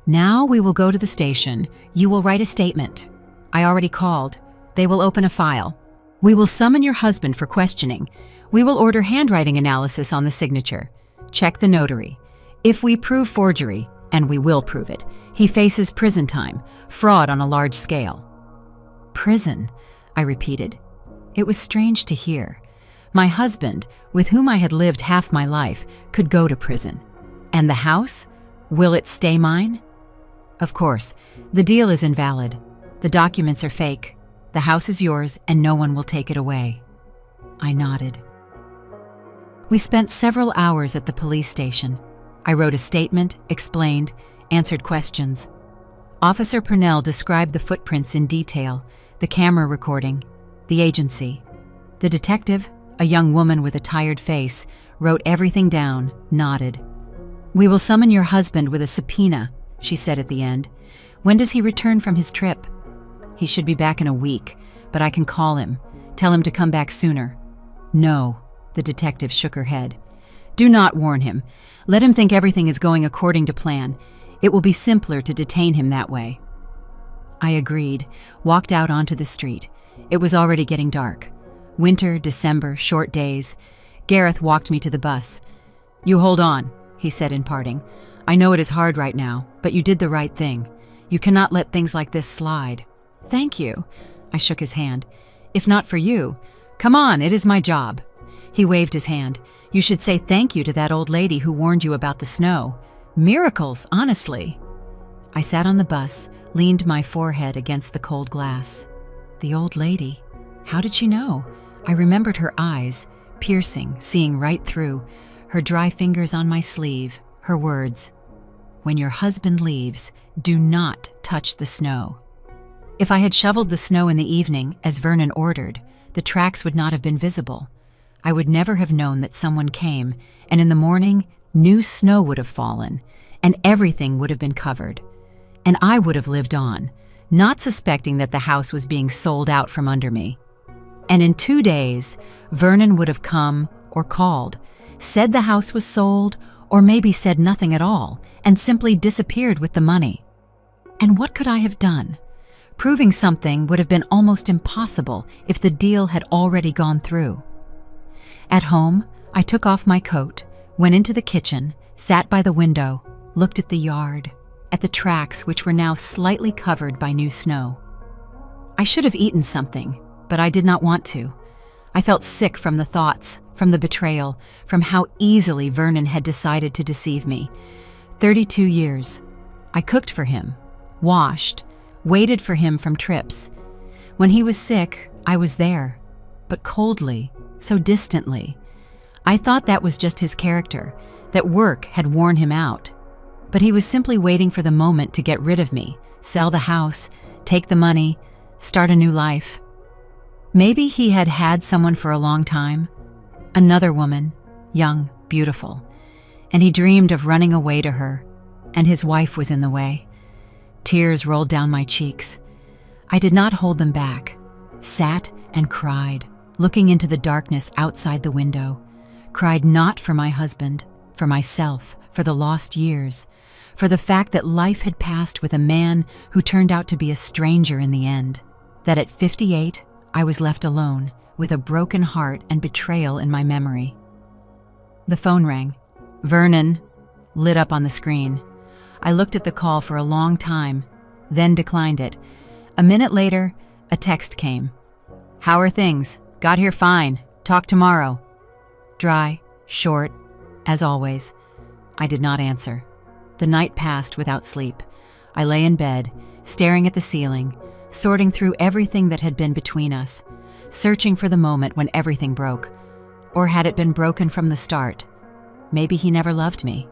Now we will go to the station. You will write a statement. I already called. They will open a file. We will summon your husband for questioning. We will order handwriting analysis on the signature. Check the notary. If we prove forgery, and we will prove it, he faces prison time, fraud on a large scale. Prison, I repeated. It was strange to hear. My husband, with whom I had lived half my life, could go to prison. And the house? Will it stay mine? Of course, the deal is invalid. The documents are fake. The house is yours and no one will take it away. I nodded. We spent several hours at the police station. I wrote a statement, explained, answered questions. Officer Purnell described the footprints in detail, the camera recording, the agency. The detective, a young woman with a tired face, wrote everything down, nodded. We will summon your husband with a subpoena, she said at the end. When does he return from his trip? He should be back in a week, but I can call him, tell him to come back sooner. No, the detective shook her head. Do not warn him. Let him think everything is going according to plan. It will be simpler to detain him that way. I agreed, walked out onto the street. It was already getting dark. Winter, December, short days. Gareth walked me to the bus. "You hold on," he said in parting. "I know it is hard right now, but you did the right thing. You cannot let things like this slide." "Thank you." I shook his hand. "If not for you, come on, it is my job." He waved his hand. "You should say thank you to that old lady who warned you about the snow. Miracles, honestly." I sat on the bus, leaned my forehead against the cold glass. The old lady. How did she know? I remembered her eyes, piercing, seeing right through, her dry fingers on my sleeve, her words. "When your husband leaves, do not touch the snow." If I had shoveled the snow in the evening, as Vernon ordered, the tracks would not have been visible. I would never have known that someone came, and in the morning, new snow would have fallen, and everything would have been covered. And I would have lived on, not suspecting that the house was being sold out from under me. And in 2 days, Vernon would have come or called, said the house was sold, or maybe said nothing at all, and simply disappeared with the money. And what could I have done? Proving something would have been almost impossible if the deal had already gone through. At home, I took off my coat, went into the kitchen, sat by the window, looked at the yard, at the tracks which were now slightly covered by new snow. I should have eaten something, but I did not want to. I felt sick from the thoughts, from the betrayal, from how easily Vernon had decided to deceive me. 32 years. I cooked for him, washed, waited for him from trips. When he was sick, I was there, but coldly, so distantly. I thought that was just his character, that work had worn him out. But he was simply waiting for the moment to get rid of me, sell the house, take the money, start a new life. Maybe he had had someone for a long time, another woman, young, beautiful, and he dreamed of running away to her, and his wife was in the way. Tears rolled down my cheeks. I did not hold them back, sat and cried, looking into the darkness outside the window, cried not for my husband, for myself, for the lost years, for the fact that life had passed with a man who turned out to be a stranger in the end, that at 58, I was left alone, with a broken heart and betrayal in my memory. The phone rang. "Vernon," lit up on the screen. I looked at the call for a long time, then declined it. A minute later, a text came. "How are things? Got here fine. Talk tomorrow." Dry, short, as always. I did not answer. The night passed without sleep. I lay in bed, staring at the ceiling, sorting through everything that had been between us, searching for the moment when everything broke. Or had it been broken from the start? Maybe he never loved me.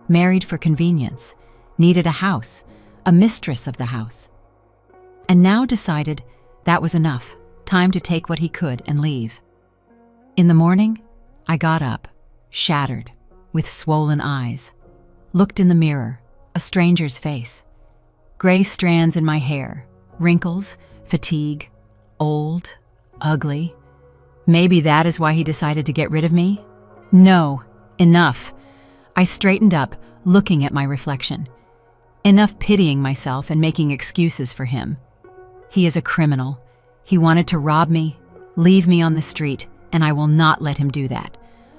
Married for convenience, needed a house, a mistress of the house. And now decided that was enough, time to take what he could and leave. In the morning, I got up, shattered, with swollen eyes, looked in the mirror, a stranger's face. Gray strands in my hair, wrinkles, fatigue, old, ugly. Maybe that is why he decided to get rid of me? No, enough. I straightened up, looking at my reflection. Enough pitying myself and making excuses for him. He is a criminal. He wanted to rob me, leave me on the street, and I will not let him do that.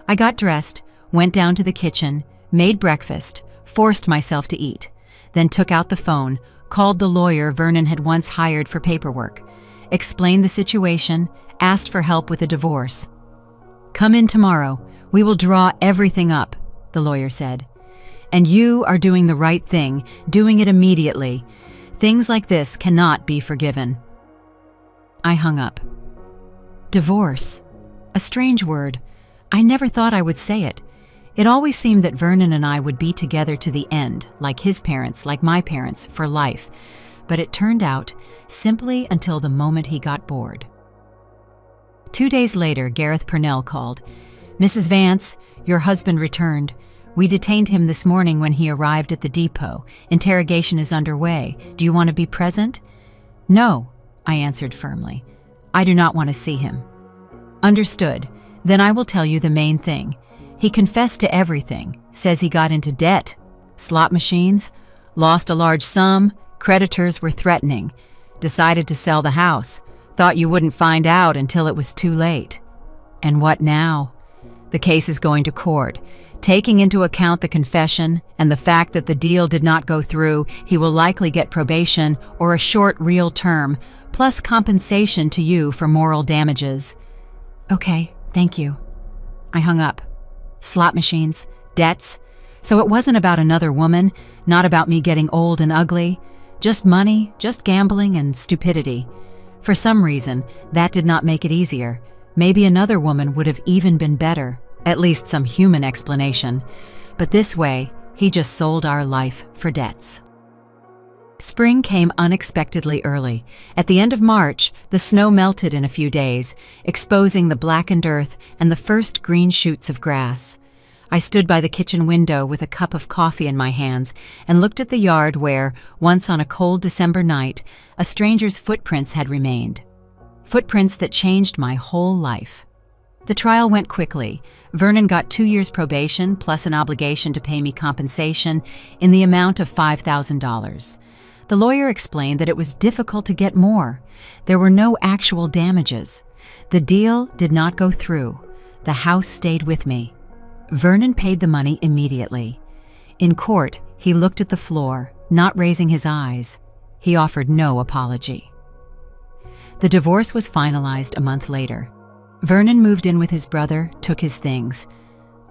I got dressed, went down to the kitchen, made breakfast, forced myself to eat, then took out the phone, called the lawyer Vernon had once hired for paperwork, explained the situation, asked for help with a divorce. "Come in tomorrow. We will draw everything up," the lawyer said. "And you are doing the right thing, doing it immediately. Things like this cannot be forgiven." I hung up. Divorce. A strange word. I never thought I would say it. It always seemed that Vernon and I would be together to the end, like his parents, like my parents, for life. But it turned out simply until the moment he got bored. 2 days later, Gareth Purnell called. "Mrs. Vance, your husband returned. We detained him this morning when he arrived at the depot. Interrogation is underway. Do you want to be present?" "No," I answered firmly. "I do not want to see him." "Understood. Then I will tell you the main thing. He confessed to everything, says he got into debt, slot machines, lost a large sum, creditors were threatening, decided to sell the house, Thought you wouldn't find out until it was too late. And what now? The case is going to court. Taking into account the confession and the fact that the deal did not go through, he will likely get probation or a short real term, plus compensation to you for moral damages. Okay, thank you. I hung up. Slot machines, debts. So it wasn't about another woman, not about me getting old and ugly. Just money, just gambling and stupidity. For some reason, that did not make it easier. Maybe another woman would have even been better, at least some human explanation. But this way, he just sold our life for debts. Spring came unexpectedly early. At the end of March, the snow melted in a few days, exposing the blackened earth and the first green shoots of grass. I stood by the kitchen window with a cup of coffee in my hands and looked at the yard where, once on a cold December night, a stranger's footprints had remained. Footprints that changed my whole life. The trial went quickly. Vernon got 2 years probation plus an obligation to pay me compensation in the amount of $5,000. The lawyer explained that it was difficult to get more. There were no actual damages. The deal did not go through. The house stayed with me. Vernon paid the money immediately. In court, he looked at the floor, not raising his eyes. He offered no apology. The divorce was finalized a month later. Vernon moved in with his brother, took his things.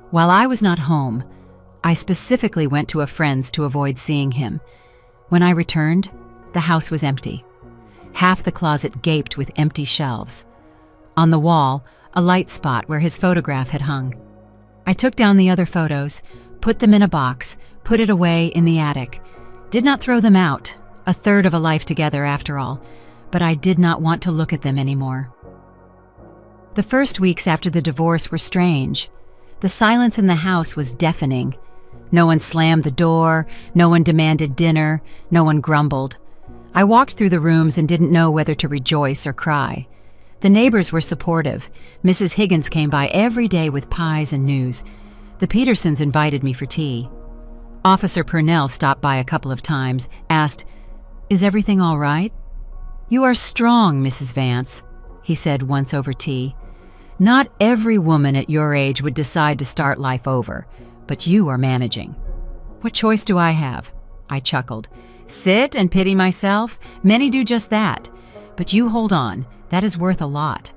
While I was not home, I specifically went to a friend's to avoid seeing him. When I returned, the house was empty. Half the closet gaped with empty shelves. On the wall, a light spot where his photograph had hung. I took down the other photos, put them in a box, put it away in the attic. Did not throw them out, a third of a life together after all, but I did not want to look at them anymore. The first weeks after the divorce were strange. The silence in the house was deafening. No one slammed the door, no one demanded dinner, no one grumbled. I walked through the rooms and didn't know whether to rejoice or cry. The neighbors were supportive. Mrs. Higgins came by every day with pies and news. The Petersons invited me for tea. Officer Purnell stopped by a couple of times, asked, "Is everything all right?" "You are strong, Mrs. Vance," he said once over tea. "Not every woman at your age would decide to start life over, but you are managing." "What choice do I have?" I chuckled. "Sit and pity myself? Many do just that. But you hold on. That is worth a lot."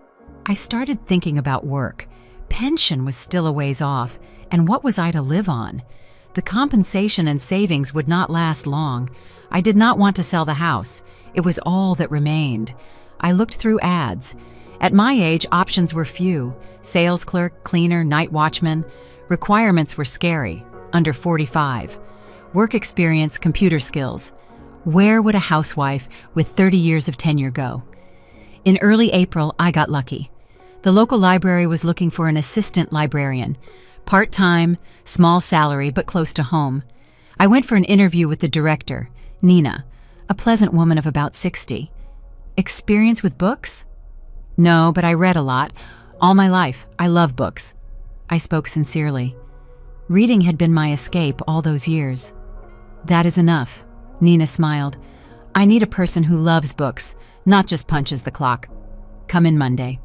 I started thinking about work. Pension was still a ways off, and what was I to live on? The compensation and savings would not last long. I did not want to sell the house. It was all that remained. I looked through ads. At my age, options were few. Sales clerk, cleaner, night watchman. Requirements were scary. Under 45. Work experience, computer skills. Where would a housewife with 30 years of tenure go? In early April, I got lucky. The local library was looking for an assistant librarian. Part-time, small salary, but close to home. I went for an interview with the director, Nina, a pleasant woman of about 60. Experience with books? No, but I read a lot. All my life, I love books. I spoke sincerely. Reading had been my escape all those years. That is enough, Nina smiled. I need a person who loves books, not just punches the clock. Come in Monday.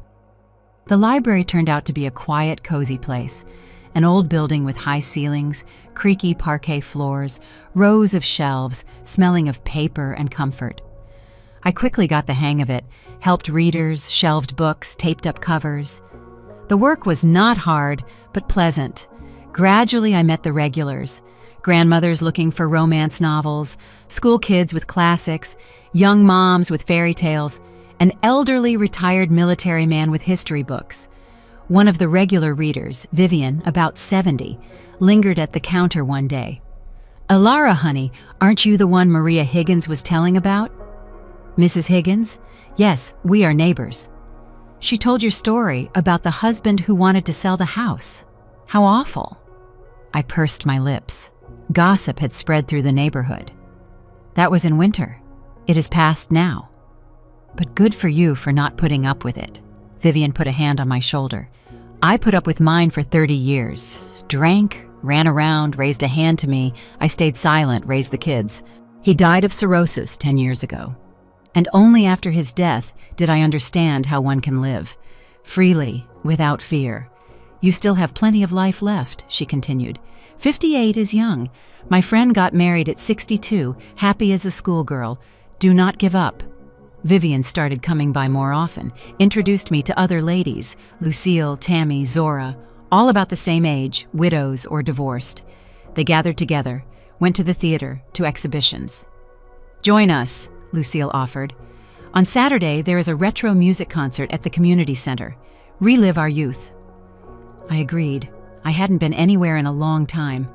The library turned out to be a quiet, cozy place. An old building with high ceilings, creaky parquet floors, rows of shelves, smelling of paper and comfort. I quickly got the hang of it, helped readers, shelved books, taped up covers. The work was not hard, but pleasant. Gradually I met the regulars. Grandmothers looking for romance novels, school kids with classics, young moms with fairy tales, an elderly retired military man with history books. One of the regular readers, Vivian, about 70, lingered at the counter one day. "Alara, honey, aren't you the one Maria Higgins was telling about?" "Mrs. Higgins? Yes, we are neighbors." "She told your story about the husband who wanted to sell the house. How awful." I pursed my lips. Gossip had spread through the neighborhood. "That was in winter. It is past now." "But good for you for not putting up with it." Vivian put a hand on my shoulder. "I put up with mine for 30 years. Drank, ran around, raised a hand to me. I stayed silent, raised the kids. He died of cirrhosis 10 years ago." And only after his death did I understand how one can live, freely, without fear. You still have plenty of life left, she continued. 58 is young. My friend got married at 62, happy as a schoolgirl. Do not give up. Vivian started coming by more often, introduced me to other ladies, Lucille, Tammy, Zora, all about the same age, widows or divorced. They gathered together, went to the theater, to exhibitions. Join us, Lucille offered. On Saturday, there is a retro music concert at the community center. Relive our youth. I agreed. I hadn't been anywhere in a long time.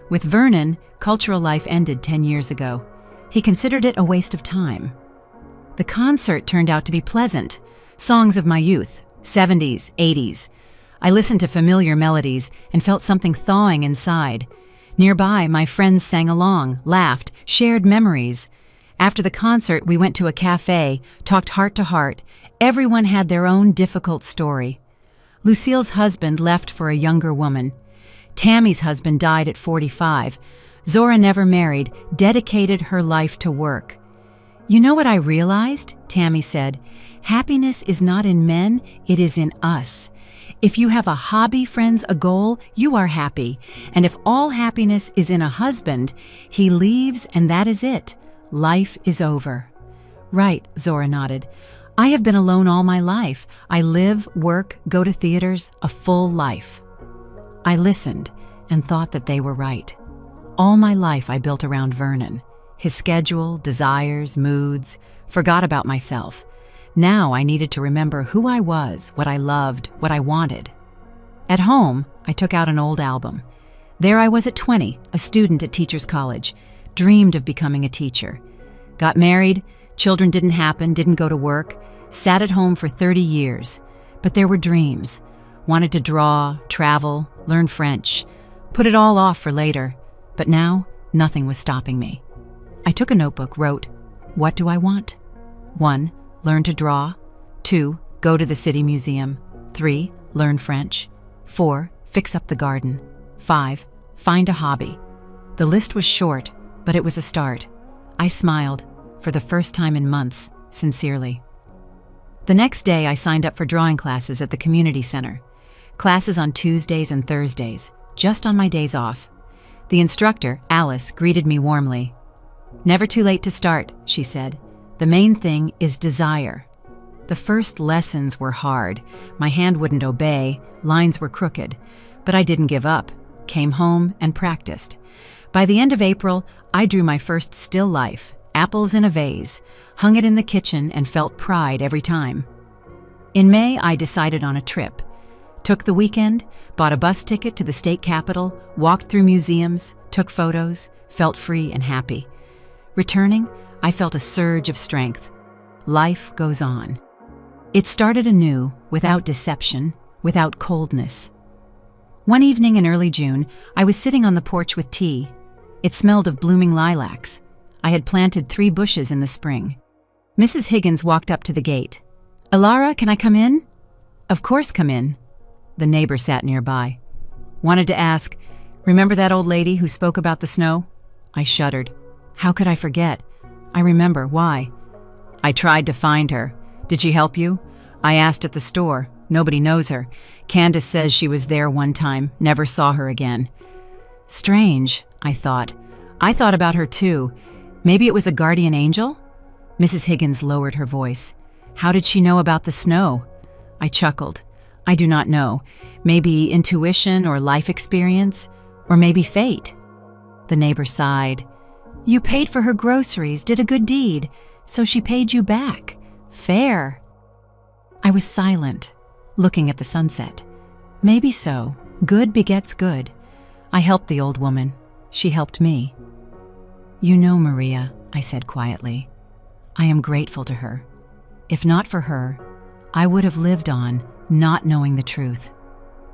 With Vernon, cultural life ended 10 years ago. He considered it a waste of time. The concert turned out to be pleasant. Songs of my youth, 70s, 80s. I listened to familiar melodies and felt something thawing inside. Nearby, my friends sang along, laughed, shared memories. After the concert, we went to a cafe, talked heart to heart. Everyone had their own difficult story. Lucille's husband left for a younger woman. Tammy's husband died at 45. Zora never married, dedicated her life to work. You know what I realized? Tammy said. Happiness is not in men, it is in us. If you have a hobby, friends, a goal, you are happy. And if all happiness is in a husband, he leaves and that is it. Life is over. Right, Zora nodded. I have been alone all my life. I live, work, go to theaters, a full life. I listened and thought that they were right. All my life I built around Vernon. His schedule, desires, moods, forgot about myself. Now I needed to remember who I was, what I loved, what I wanted. At home, I took out an old album. There I was at 20, a student at Teachers College, dreamed of becoming a teacher. Got married, children didn't happen, didn't go to work, sat at home for 30 years. But there were dreams. Wanted to draw, travel, learn French. Put it all off for later. But now, nothing was stopping me. I took a notebook, wrote, what do I want? 1, learn to draw. 2, go to the city museum. 3, learn French. 4, fix up the garden. 5, find a hobby. The list was short, but it was a start. I smiled, for the first time in months, sincerely. The next day, I signed up for drawing classes at the community center. Classes on Tuesdays and Thursdays, just on my days off. The instructor, Alice, greeted me warmly. Never too late to start, she said. The main thing is desire. The first lessons were hard. My hand wouldn't obey, lines were crooked. But I didn't give up, came home and practiced. By the end of April, I drew my first still life, apples in a vase, hung it in the kitchen and felt pride every time. In May, I decided on a trip. Took the weekend, bought a bus ticket to the state capitol, walked through museums, took photos, felt free and happy. Returning, I felt a surge of strength. Life goes on. It started anew, without deception, without coldness. One evening in early June, I was sitting on the porch with tea. It smelled of blooming lilacs. I had planted 3 bushes in the spring. Mrs. Higgins walked up to the gate. Alara, can I come in? Of course, come in. The neighbor sat nearby. Wanted to ask, remember that old lady who spoke about the snow? I shuddered. How could I forget? I remember. Why? I tried to find her. Did she help you? I asked at the store. Nobody knows her. Candace says she was there one time, never saw her again. Strange, I thought. I thought about her too. Maybe it was a guardian angel? Mrs. Higgins lowered her voice. How did she know about the snow? I chuckled. I do not know. Maybe intuition or life experience, or maybe fate. The neighbor sighed. You paid for her groceries, did a good deed, so she paid you back. Fair. I was silent, looking at the sunset. Maybe so. Good begets good. I helped the old woman. She helped me. You know, Maria, I said quietly, I am grateful to her. If not for her, I would have lived on, not knowing the truth.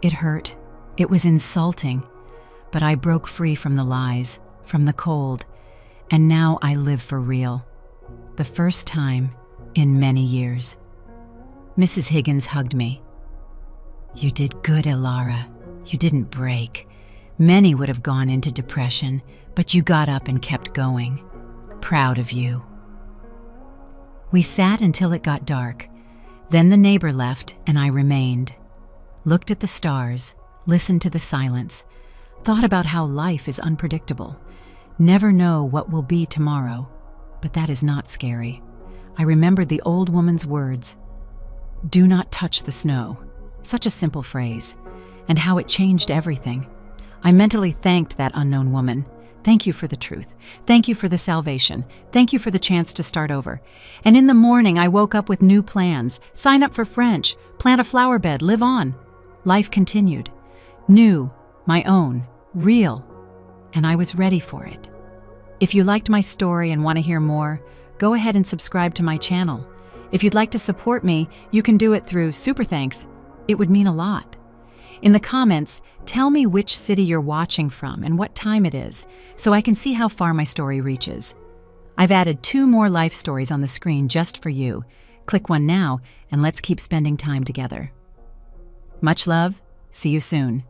It hurt. It was insulting. But I broke free from the lies, from the cold, and now I live for real. The first time in many years. Mrs. Higgins hugged me. You did good, Alara. You didn't break. Many would have gone into depression, but you got up and kept going. Proud of you. We sat until it got dark. Then the neighbor left and I remained. Looked at the stars, listened to the silence, thought about how life is unpredictable. Never know what will be tomorrow, but that is not scary. I remembered the old woman's words, "Do not touch the snow." Such a simple phrase, and how it changed everything. I mentally thanked that unknown woman. Thank you for the truth. Thank you for the salvation. Thank you for the chance to start over. And in the morning, I woke up with new plans. Sign up for French, plant a flower bed, live on. Life continued. New, my own, real. And I was ready for it. If you liked my story and want to hear more, go ahead and subscribe to my channel. If you'd like to support me, you can do it through Super Thanks. It would mean a lot. In the comments, tell me which city you're watching from and what time it is, so I can see how far my story reaches. I've added 2 more life stories on the screen just for you. Click one now, and let's keep spending time together. Much love. See you soon.